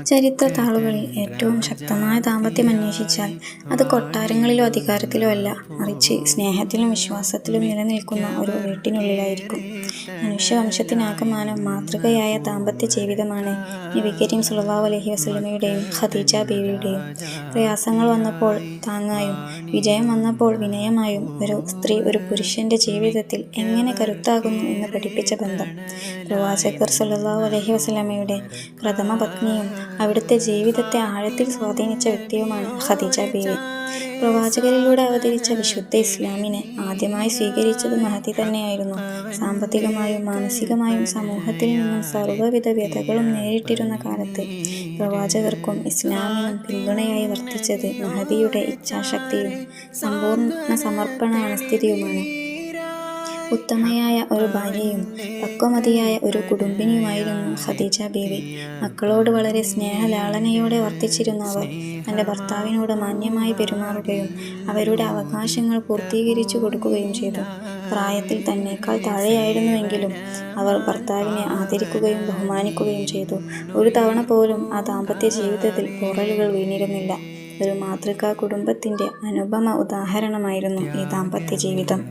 ചരിത്ര താളുകളിൽ ഏറ്റവും ശക്തമായ ദാമ്പത്യം അന്വേഷിച്ചാൽ അത് കൊട്ടാരങ്ങളിലോ അധികാരത്തിലോ അല്ല, മറിച്ച് സ്നേഹത്തിലും വിശ്വാസത്തിലും നിലനിൽക്കുന്ന ഒരു വീട്ടിനുള്ളിലായിരിക്കും. മനുഷ്യവംശത്തിനാകമാനം മാതൃകയായ ദാമ്പത്യ ജീവിതമാണ് നബി കരീം സ്വല്ലല്ലാഹു അലൈഹി വസല്ലമയുടെയും ഖദീജ ബീവിയുടെയും. പ്രയാസങ്ങൾ വന്നപ്പോൾ താങ്ങായും വിജയം വന്നപ്പോൾ വിനയമായും ഒരു സ്ത്രീ ഒരു പുരുഷന്റെ ജീവിതത്തിൽ എങ്ങനെ കരുത്താകുന്നു എന്ന് പഠിപ്പിച്ച ബന്ധം. പ്രവാചകർ സ്വല്ലല്ലാഹു അലൈഹി വസല്ലമയുടെ പ്രഥമ പത്നിയും അവിടുത്തെ ജീവിതത്തെ ആഴത്തിൽ സ്വാധീനിച്ച വ്യക്തിയുമാണ് ഖദീജ ബീവി. പ്രവാചകരിലൂടെ അവതരിച്ച വിശുദ്ധ ഇസ്ലാമിനെ ആദ്യമായി സ്വീകരിച്ചത് മഹദി തന്നെയായിരുന്നു. സാമ്പത്തികമായും മാനസികമായും സമൂഹത്തിൽ നിന്നും സർവ്വവിധ വ്യതകളും നേരിട്ടിരുന്ന കാലത്ത് പ്രവാചകർക്കും ഇസ്ലാമിനും പിന്തുണയായി വർത്തിച്ചത് മഹദിയുടെ ഇച്ഛാശക്തിയും സമ്പൂർണ്ണ സമർപ്പണ മനസ്ഥിതിയുമാണ്. ഉത്തമയായ ഒരു ഭാര്യയും പക്വമതിയായ ഒരു കുടുംബിനിയുമായിരുന്നു ഖദീജ ബീവി. മക്കളോട് വളരെ സ്നേഹലാളനയോടെ വർത്തിച്ചിരുന്ന അവർ തൻ്റെ ഭർത്താവിനോട് മാന്യമായി പെരുമാറുകയും അവരുടെ അവകാശങ്ങൾ പൂർത്തീകരിച്ചു കൊടുക്കുകയും ചെയ്തു. പ്രായത്തിൽ തന്നേക്കാൾ താഴെയായിരുന്നുവെങ്കിലും അവർ ഭർത്താവിനെ ആദരിക്കുകയും ബഹുമാനിക്കുകയും ചെയ്തു. ഒരു തവണ പോലും ആ ദാമ്പത്യ ജീവിതത്തിൽ പോറലുകൾ വീണിരുന്നില്ല. ഒരു മാതൃകാ കുടുംബത്തിൻ്റെ അനുപമ ഉദാഹരണമായിരുന്നു ഈ ദാമ്പത്യ ജീവിതം.